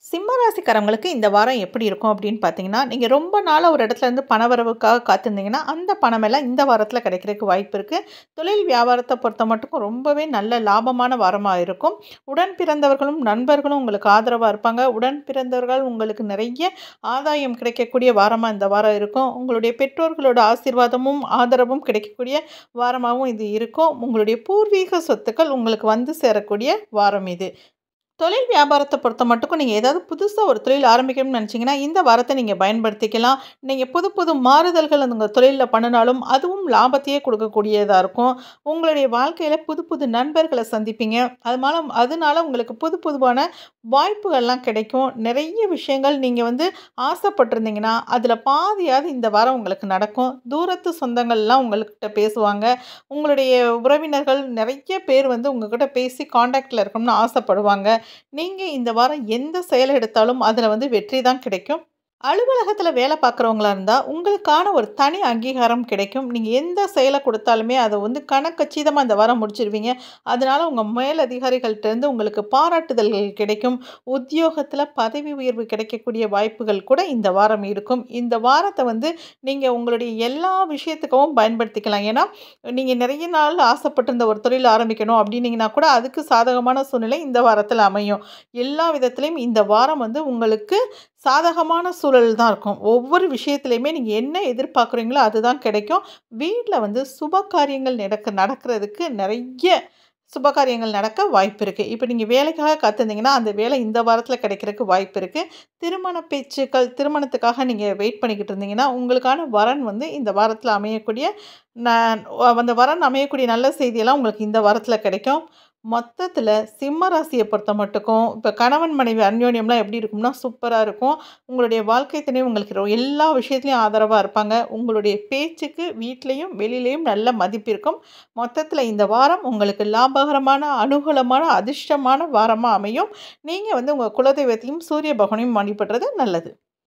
சிம்ம ராசிக்காரங்களுக்கு இந்த வாரம் எப்படி இருக்கும் அப்படின்னு பார்த்தீங்கன்னா, நீங்க ரொம்ப நாளா ஒரு இடத்துலேருந்து பணவரவுக்காக காத்திருந்தீங்கன்னா, அந்த பணமெல்லாம் இந்த வாரத்தில கிடைக்கிறதுக்கு வாய்ப்பு இருக்கு. தொழில் வியாபாரத்த பொறுத்தமட்டுக்கும் ரொம்பவே நல்ல லாபமான வாரமா இருக்கும். உடன் பிறந்தவர்களும், நண்பர்களும் உங்களுக்கு ஆதரவா இருப்பாங்க. உடன் பிறந்தவர்கள் உங்களுக்கு நிறைய ஆதாயம் கிடைக்கக்கூடிய வாரமா இந்த வாரம் இருக்கும். உங்களுடைய பெற்றோர்களோட ஆசீர்வாதமும், ஆதரவும் கிடைக்கக்கூடிய வாரமாவும் இது இருக்கும். உங்களுடைய பூர்வீக சொத்துக்கள் உங்களுக்கு வந்து சேரக்கூடிய வாரம் இது. தொழில் வியாபாரத்த பொறுத்தமட்டுக்கும் நீங்க ஏதாவது புதுசா ஒரு தொழில் ஆரம்பிக்கணும்னு நெனச்சீங்கன்னா, இந்த வாரத்த நீங்க பயன்படுத்திக்கலாம். நீங்க புது புது மாறுதல்கள் உங்க தொழில்ல பண்ணுனாலும், அதுவும் லாபத்தையே குடுக்கக்கூடியதா இருக்கும். உங்களுடைய வாழ்க்கையில புது புது நண்பர்கள சந்திப்பீங்க. அதனால உங்களுக்கு புது புதுவான வாய்ப்புகள்லாம் கிடைக்கும். நெறைய விஷயங்கள் நீங்க ஆசைப்பட்டிருந்தீங்கன்னா, அதுல பாதியாவது இந்த வாரம் உங்களுக்கு நடக்கும். தூரத்து சொந்தங்கள்லாம் உங்கள்கிட்ட பேசுவாங்க. உங்களுடைய உறவினர்கள் நெறைய பேர் உங்ககிட்ட பேசி கான்டாக்ட்ல இருக்கணும்னு ஆசைப்படுவாங்க. நீங்க இந்த வாரம் எந்த செயல் எடுத்தாலும் அதுல வெற்றி தான் கிடைக்கும். அலுவலகத்துல வேலை பார்க்குறவங்களா இருந்தா, உங்களுக்கான ஒரு தனி அங்கீகாரம் கிடைக்கும். நீங்க எந்த செயல குடுத்தாலுமே அத கணக்கச்சிதமா இந்த வாரம் முடிச்சிருவீங்க. அதனால உங்க மேலதிகாரிகள்ட்டருந்து உங்களுக்கு பாராட்டுதல்கள் கிடைக்கும். உத்தியோகத்துல பதவி உயர்வு கிடைக்கக்கூடிய வாய்ப்புகள் கூட இந்த வாரம் இருக்கும். இந்த வாரத்த நீங்க உங்களுடைய எல்லா விஷயத்துக்கும் பயன்படுத்திக்கலாம். ஏன்னா, நீங்க நிறைய நாள் ஆசைப்பட்டிருந்த ஒரு தொழில் ஆரம்பிக்கணும் அப்டின்னீங்கன்னா கூட, அதுக்கு சாதகமான சூழ்நிலை இந்த வாரத்துல அமையும். எல்லா விதத்திலயும் இந்த வாரம் உங்களுக்கு சாதகமான சூழல் தான் இருக்கும். ஒவ்வொரு விஷயத்திலயுமே நீங்க என்ன எதிர்பார்க்குறீங்களோ அதுதான் கிடைக்கும். வீட்ல சுப காரியங்கள் நடக்கிறதுக்கு நெறைய சுப காரியங்கள் நடக்க வாய்ப்பு இருக்கு. இப்ப நீங்க வேலைக்காக காத்திருந்தீங்கன்னா, அந்த வேலை இந்த வாரத்தில கிடைக்கிறதுக்கு வாய்ப்பு இருக்கு. திருமண பேச்சுக்கள் திருமணத்துக்காக நீங்க வெயிட் பண்ணிக்கிட்டு இருந்தீங்கன்னா, உங்களுக்கான வரன் இந்த வாரத்தில அமையக்கூடிய ந அந்த வரன் அமையக்கூடிய நல்ல செய்தியெல்லாம் உங்களுக்கு இந்த வாரத்தில கிடைக்கும். மொத்தத்தில சிம்ம ராசிய பொறுத்தமட்டுக்கும், இப்ப கணவன் மனைவி அந்யோன்யம்லாம் எப்படி இருக்கும்னா, சூப்பரா இருக்கும். உங்களுடைய வாழ்க்கை துணை உங்களுக்கு எல்லா விஷயத்திலயும் ஆதரவா இருப்பாங்க. உங்களுடைய பேச்சுக்கு வீட்லயும், வெளியிலயும் நல்ல மதிப்பு இருக்கும். மொத்தத்தில இந்த வாரம் உங்களுக்கு லாபகரமான, அனுகூலமான, அதிர்ஷ்டமான வாரமா அமையும். நீங்க உங்க குலதெய்வத்தையும், சூரிய பகவானையும் வழிபடுறது நல்லது.